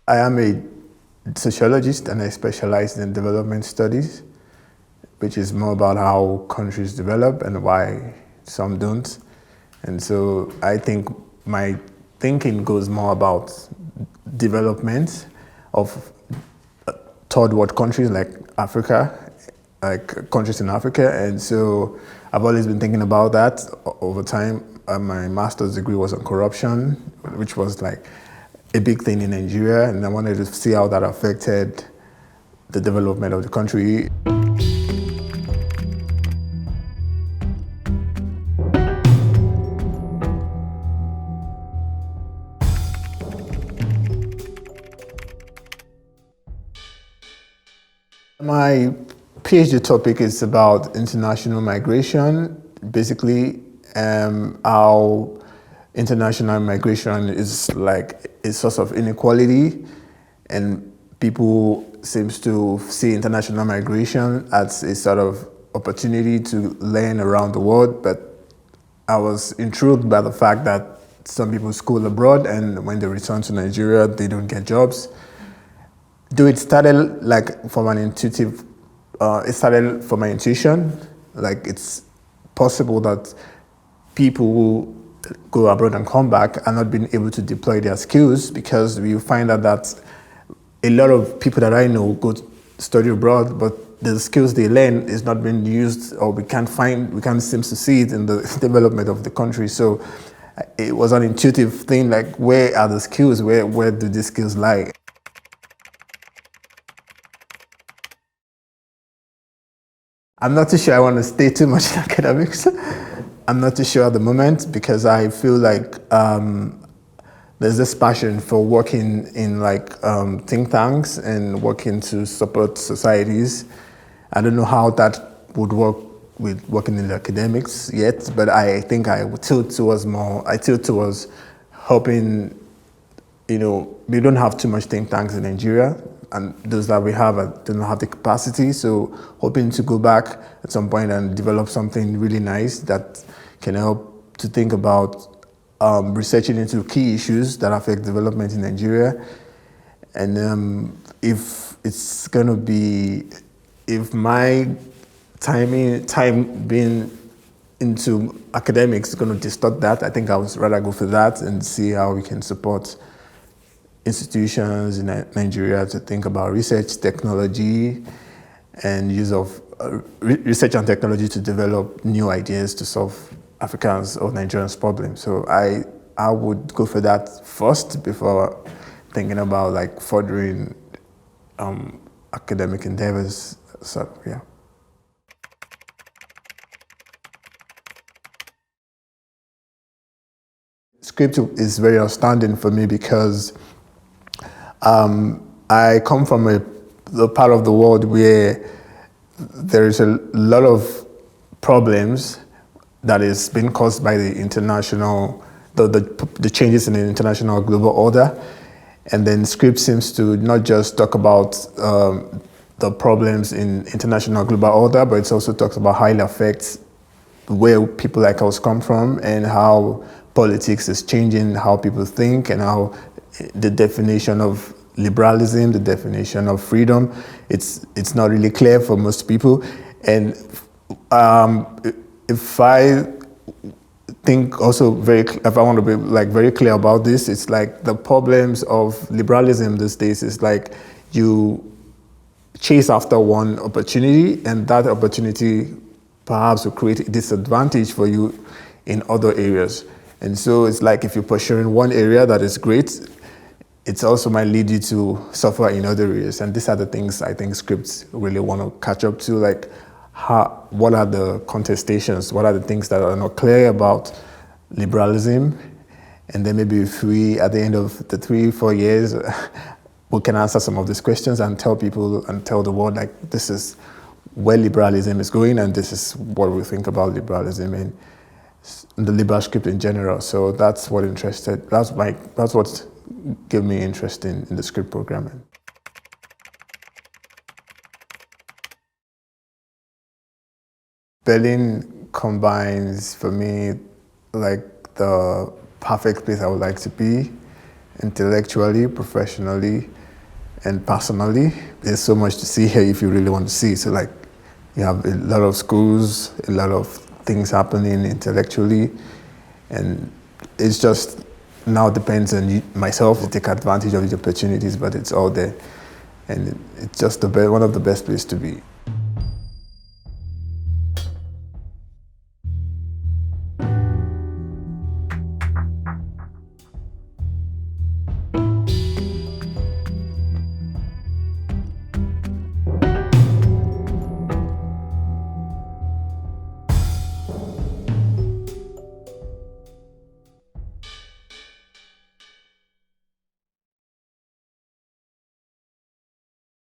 I am a sociologist and I specialize in development studies, which is more about how countries develop and why some don't. And so I think my thinking goes more about development of third world countries like Africa, like countries in Africa. And so I've always been thinking about that over time. My master's degree was on corruption, which was like a big thing in Nigeria. And I wanted to see how that affected the development of the country. My PhD topic is about international migration, basically how international migration is like a source of inequality, and people seems to see international migration as a sort of opportunity to learn around the world. But I was intrigued by the fact that some people school abroad and when they return to Nigeria, they don't get jobs. Though it started like from an intuitive, it started from my intuition. Like it's possible that people who go abroad and come back are not being able to deploy their skills, because we find out that a lot of people that I know go study abroad, but the skills they learn is not being used, or we can't seem to see it in the development of the country. So it was an intuitive thing, like where are the skills, where do these skills lie? I'm not too sure I want to stay too much in academics. I'm not too sure at the moment, because I feel like there's this passion for working in like think tanks and working to support societies. I don't know how that would work with working in the academics yet, but I think I would tilt towards helping. You know, we don't have too much think tanks in Nigeria, and those that we have do not have the capacity. So hoping to go back at some point and develop something really nice that can help to think about researching into key issues that affect development in Nigeria. And if my time being into academics is going to distort that, I think I would rather go for that and see how we can support institutions in Nigeria to think about research, technology, and use of research and technology to develop new ideas to solve Africans or Nigerians' problems. So I would go for that first before thinking about like furthering academic endeavors. So yeah. Script is very outstanding for me because I come from the part of the world where there is a lot of problems that is being caused by the international, the changes in the international global order. And then Script seems to not just talk about the problems in international global order, but it also talks about how it affects where people like us come from and how politics is changing how people think, and how the definition of liberalism, the definition of freedom, it's not really clear for most people. And if I think also if I want to be like very clear about this, it's like the problems of liberalism these days is like you chase after one opportunity, and that opportunity perhaps will create a disadvantage for you in other areas. And so it's like if you're pursuing one area that is great, it also might lead you to suffer in other areas. And these are the things I think Scripts really want to catch up to, like what are the contestations, what are the things that are not clear about liberalism, and then maybe if we, at the end of the 3-4 years, we can answer some of these questions and tell people and tell the world, like, this is where liberalism is going, and this is what we think about liberalism and the liberal script in general. So that's what gave me interest in the script programming. Berlin combines, for me, like the perfect place I would like to be. intellectually, professionally, and personally. There's so much to see here if you really want to see. So like, you have a lot of schools, a lot of things happening intellectually, and it's just now depends on myself to take advantage of the opportunities, but it's all there. And it's just one of the best places to be.